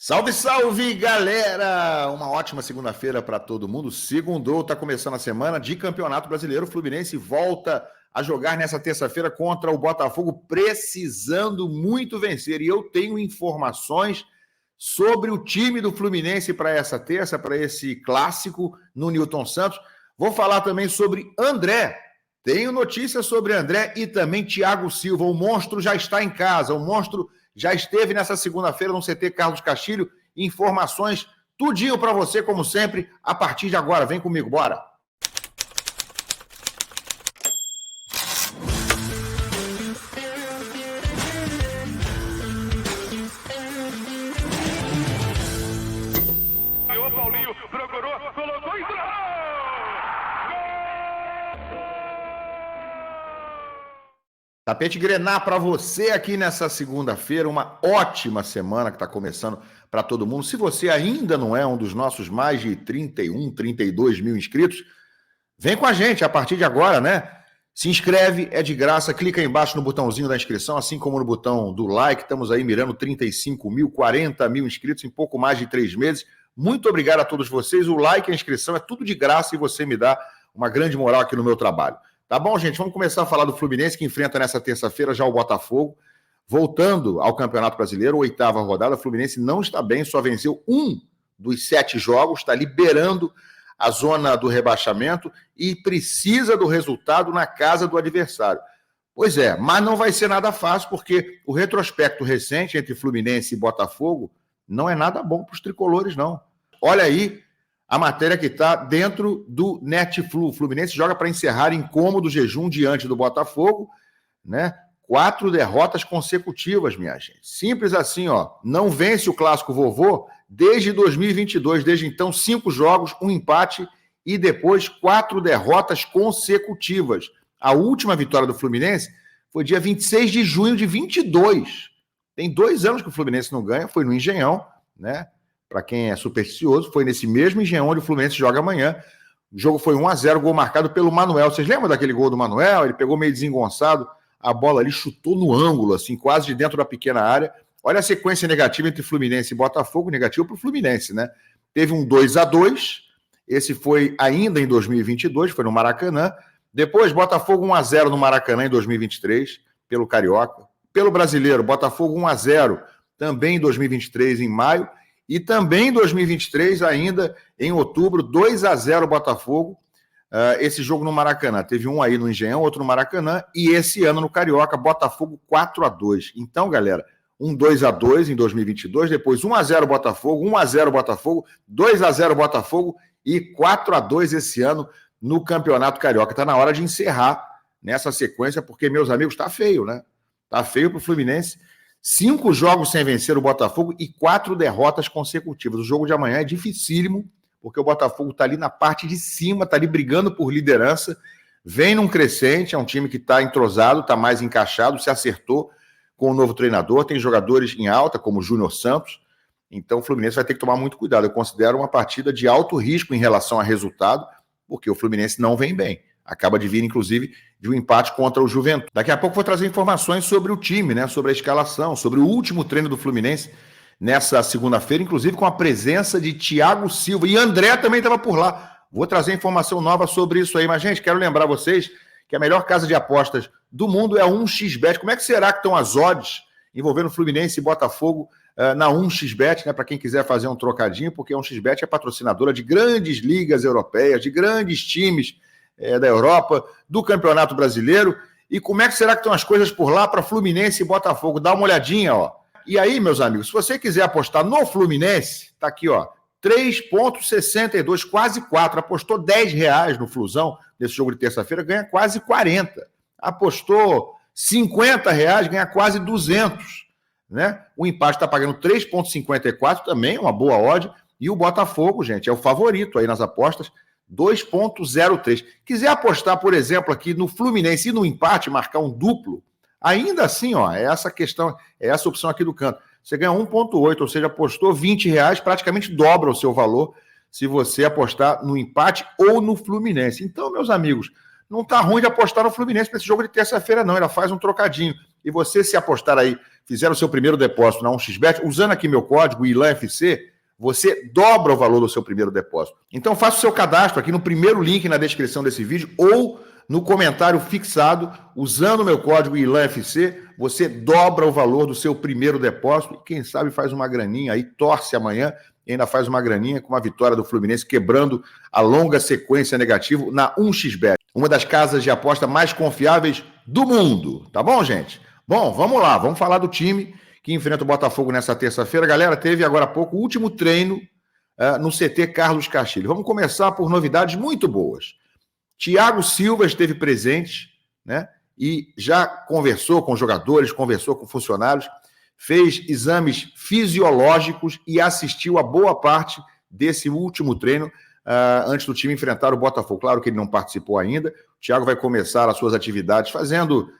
Salve, salve, galera! Uma ótima segunda-feira para todo mundo. Segundou, tá começando a semana de Campeonato Brasileiro. O Fluminense volta a jogar nessa terça-feira contra o Botafogo, precisando muito vencer. E eu tenho informações sobre o time do Fluminense para essa terça, para esse clássico no Newton Santos. Vou falar também sobre André. Tenho notícias sobre André e também Thiago Silva. O monstro já está em casa, o monstro já esteve nessa segunda-feira no CT Carlos Castilho. Informações, tudinho para você, como sempre, a partir de agora. Vem comigo, bora! O Paulinho procurou, colocou e Tapete Grená para você aqui nessa segunda-feira, uma ótima semana que está começando para todo mundo. Se você ainda não é um dos nossos mais de 31, 32 mil inscritos, vem com a gente a partir de agora, né? Se inscreve, é de graça, clica aí embaixo no botãozinho da inscrição, assim como no botão do like. Estamos aí mirando 35 mil, 40 mil inscritos em pouco mais de 3 meses. Muito obrigado a todos vocês. O like e a inscrição é tudo de graça e você me dá uma grande moral aqui no meu trabalho. Tá bom, gente? Vamos começar a falar do Fluminense, que enfrenta nessa terça-feira já o Botafogo. Voltando ao Campeonato Brasileiro, 8ª rodada, o Fluminense não está bem, só venceu 1 dos 7 jogos, está liberando a zona do rebaixamento e precisa do resultado na casa do adversário. Pois é, mas não vai ser nada fácil, porque o retrospecto recente entre Fluminense e Botafogo não é nada bom para os tricolores, não. Olha aí a matéria que está dentro do Netflu. O Fluminense joga para encerrar incômodo jejum diante do Botafogo, né? 4 derrotas consecutivas, minha gente. Simples assim, ó. Não vence o clássico vovô desde 2022. Desde então, 5 jogos, 1 empate e depois 4 derrotas consecutivas. A última vitória do Fluminense foi dia 26 de junho de 22. Tem 2 anos que o Fluminense não ganha, foi no Engenhão, né? Para quem é supersticioso, foi nesse mesmo Engenhão onde o Fluminense joga amanhã. O jogo foi 1-0, gol marcado pelo Manuel. Vocês lembram daquele gol do Manuel? Ele pegou meio desengonçado, a bola ali chutou no ângulo, assim, quase de dentro da pequena área. Olha a sequência negativa entre Fluminense e Botafogo, negativo para o Fluminense, né? Teve um 2-2, esse foi ainda em 2022, foi no Maracanã. Depois, Botafogo 1-0 no Maracanã em 2023, pelo Carioca. Pelo Brasileiro, Botafogo 1-0 também em 2023, em maio. E também em 2023, ainda em outubro, 2-0 Botafogo. Esse jogo no Maracanã. Teve um aí no Engenhão, outro no Maracanã. E esse ano no Carioca, Botafogo 4-2. Então, galera, um 2-2 em 2022, depois 1-0 Botafogo, 1-0 Botafogo, 2-0 Botafogo e 4-2 esse ano no Campeonato Carioca. Está na hora de encerrar nessa sequência, porque, meus amigos, tá feio, né? Tá feio para o Fluminense. 5 jogos sem vencer o Botafogo e 4 derrotas consecutivas. O jogo de amanhã é dificílimo, porque o Botafogo está ali na parte de cima, está ali brigando por liderança, vem num crescente, é um time que está entrosado, está mais encaixado, se acertou com o novo treinador, tem jogadores em alta, como o Júnior Santos, então o Fluminense vai ter que tomar muito cuidado. Eu considero uma partida de alto risco em relação a resultado, porque o Fluminense não vem bem. Acaba de vir, inclusive, de um empate contra o Juventude. Daqui a pouco vou trazer informações sobre o time, né? Sobre a escalação, sobre o último treino do Fluminense nessa segunda-feira, inclusive com a presença de Thiago Silva. E André também estava por lá. Vou trazer informação nova sobre isso aí. Mas, gente, quero lembrar vocês que a melhor casa de apostas do mundo é a 1xBet. Como é que será que estão as odds envolvendo Fluminense e Botafogo na 1xBet, né? Para quem quiser fazer um trocadinho, porque a 1xBet é patrocinadora de grandes ligas europeias, de grandes times da Europa, do Campeonato Brasileiro. E como é que será que estão as coisas por lá para Fluminense e Botafogo? Dá uma olhadinha, ó. E aí, meus amigos, se você quiser apostar no Fluminense, tá aqui, ó, 3,62, quase 4. Apostou R$10 no Flusão, nesse jogo de terça-feira, ganha quase 40. Apostou R$50, ganha quase 200, né? O empate está pagando 3,54, também uma boa odd. E o Botafogo, gente, é o favorito aí nas apostas, 2,03. Quiser apostar, por exemplo, aqui no Fluminense e no empate, marcar um duplo, ainda assim, ó, é essa questão, é essa opção aqui do canto. Você ganha 1,8, ou seja, apostou R$20, praticamente dobra o seu valor se você apostar no empate ou no Fluminense. Então, meus amigos, não está ruim de apostar no Fluminense para esse jogo de terça-feira, não. Ela faz um trocadinho. E você, se apostar aí, fizer o seu primeiro depósito na 1xBet, usando aqui meu código ILANFC, você dobra o valor do seu primeiro depósito. Então faça o seu cadastro aqui no primeiro link na descrição desse vídeo ou no comentário fixado, usando o meu código ILANFC, você dobra o valor do seu primeiro depósito e quem sabe faz uma graninha aí, torce amanhã e ainda faz uma graninha com a vitória do Fluminense, quebrando a longa sequência negativa na 1xBet, uma das casas de aposta mais confiáveis do mundo. Tá bom, gente? Bom, vamos lá, vamos falar do time que enfrenta o Botafogo nessa terça-feira. Galera, teve agora há pouco o último treino no CT Carlos Castilho. Vamos começar por novidades muito boas. Thiago Silva esteve presente, né? E já conversou com jogadores, conversou com funcionários, fez exames fisiológicos e assistiu a boa parte desse último treino antes do time enfrentar o Botafogo. Claro que ele não participou ainda. O Thiago vai começar as suas atividades fazendo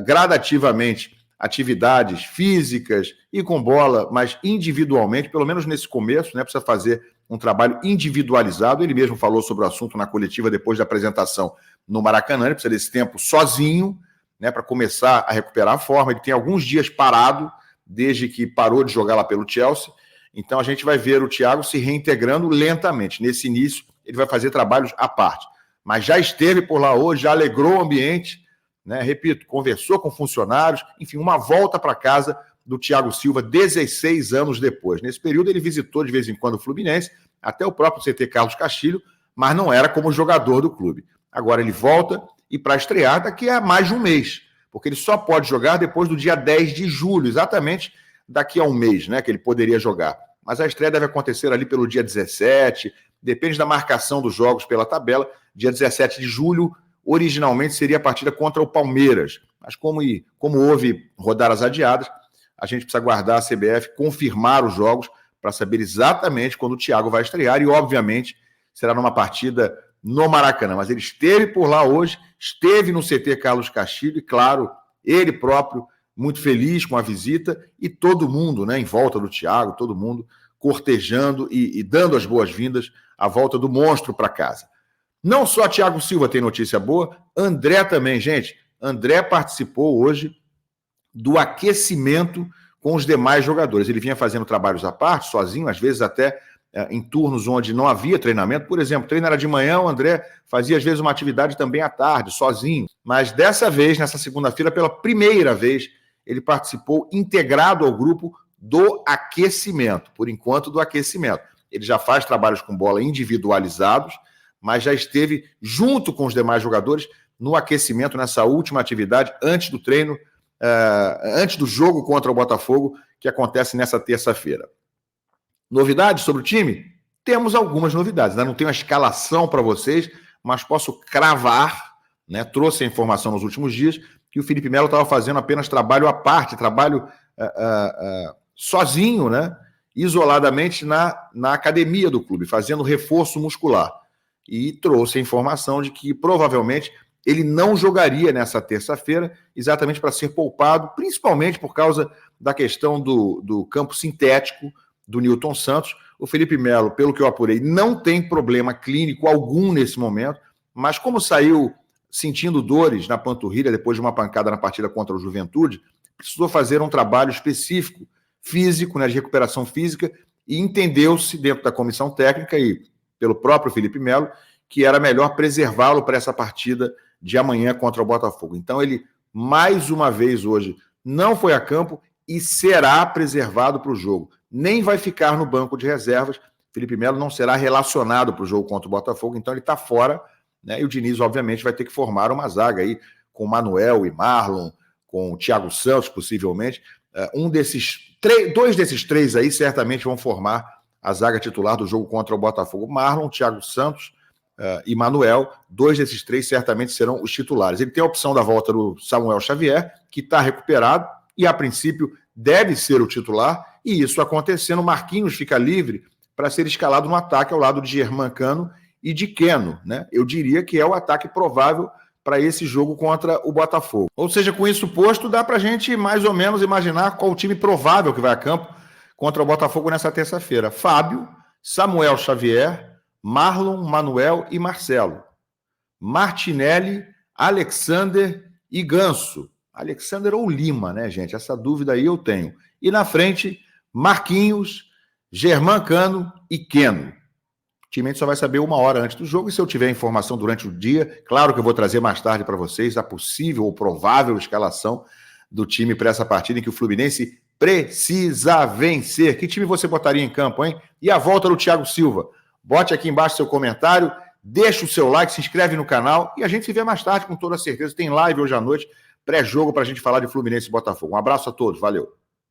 gradativamente atividades físicas e com bola, mas individualmente, pelo menos nesse começo, né? Precisa fazer um trabalho individualizado. Ele mesmo falou sobre o assunto na coletiva depois da apresentação no Maracanã. Ele precisa desse tempo sozinho, né, para começar a recuperar a forma. Ele tem alguns dias parado, desde que parou de jogar lá pelo Chelsea. Então a gente vai ver o Thiago se reintegrando lentamente. Nesse início, ele vai fazer trabalhos à parte. Mas já esteve por lá hoje, já alegrou o ambiente, né? Repito, conversou com funcionários, enfim, uma volta para casa do Thiago Silva 16 anos depois. Nesse período ele visitou de vez em quando o Fluminense, até o próprio CT Carlos Castilho, mas não era como jogador do clube. Agora ele volta e para estrear daqui a mais de um mês, porque ele só pode jogar depois do dia 10 de julho, exatamente daqui a um mês, né, que ele poderia jogar. Mas a estreia deve acontecer ali pelo dia 17, depende da marcação dos jogos pela tabela. Dia 17 de julho, originalmente seria a partida contra o Palmeiras, mas como houve rodadas adiadas, a gente precisa aguardar a CBF confirmar os jogos para saber exatamente quando o Thiago vai estrear e, obviamente, será numa partida no Maracanã. Mas ele esteve por lá hoje, esteve no CT Carlos Castilho e, claro, ele próprio muito feliz com a visita e todo mundo, né, em volta do Thiago, todo mundo cortejando e dando as boas-vindas à volta do monstro para casa. Não só Thiago Silva tem notícia boa, André também, gente. André participou hoje do aquecimento com os demais jogadores. Ele vinha fazendo trabalhos à parte, sozinho, às vezes até em turnos onde não havia treinamento. Por exemplo, treino era de manhã, o André fazia às vezes uma atividade também à tarde, sozinho. Mas dessa vez, nessa segunda-feira, pela primeira vez, ele participou integrado ao grupo do aquecimento, por enquanto do aquecimento. Ele já faz trabalhos com bola individualizados, mas já esteve junto com os demais jogadores no aquecimento, nessa última atividade, antes do treino, antes do jogo contra o Botafogo, que acontece nessa terça-feira. Novidades sobre o time? Temos algumas novidades. Ainda não tenho a escalação para vocês, mas posso cravar, né? Trouxe a informação nos últimos dias que o Felipe Melo estava fazendo apenas trabalho à parte, trabalho sozinho, né? Isoladamente na academia do clube, fazendo reforço muscular. E trouxe a informação de que provavelmente ele não jogaria nessa terça-feira, exatamente para ser poupado, principalmente por causa da questão do campo sintético do Nilton Santos. O Felipe Melo, pelo que eu apurei, não tem problema clínico algum nesse momento, mas como saiu sentindo dores na panturrilha depois de uma pancada na partida contra o Juventude, precisou fazer um trabalho específico, físico, né, de recuperação física, e entendeu-se dentro da comissão técnica e pelo próprio Felipe Melo que era melhor preservá-lo para essa partida de amanhã contra o Botafogo. Então ele, mais uma vez hoje, não foi a campo e será preservado para o jogo. Nem vai ficar no banco de reservas. Felipe Melo não será relacionado para o jogo contra o Botafogo, então ele está fora, né? E o Diniz, obviamente, vai ter que formar uma zaga aí com Manuel e Marlon, com o Thiago Santos, possivelmente. Dois desses três aí certamente vão formar a zaga titular do jogo contra o Botafogo. Marlon, Thiago Santos e Manuel, dois desses três certamente serão os titulares. Ele tem a opção da volta do Samuel Xavier, que está recuperado e, a princípio, deve ser o titular, e isso acontecendo, Marquinhos fica livre para ser escalado no ataque ao lado de Germancano e de Keno, né? Eu diria que é o ataque provável para esse jogo contra o Botafogo. Ou seja, com isso posto, dá para a gente mais ou menos imaginar qual o time provável que vai a campo contra o Botafogo nessa terça-feira. Fábio, Samuel Xavier, Marlon, Manuel e Marcelo. Martinelli, Alexander e Ganso. Alexander ou Lima, né, gente? Essa dúvida aí eu tenho. E na frente, Marquinhos, Germancano e Keno. O time a gente só vai saber 1 hora antes do jogo, e se eu tiver informação durante o dia, claro que eu vou trazer mais tarde para vocês a possível ou provável escalação do time para essa partida em que o Fluminense precisa vencer. Que time você botaria em campo, hein? E a volta do Thiago Silva? Bote aqui embaixo seu comentário, deixa o seu like, se inscreve no canal e a gente se vê mais tarde, com toda certeza. Tem live hoje à noite, pré-jogo para a gente falar de Fluminense e Botafogo. Um abraço a todos, valeu.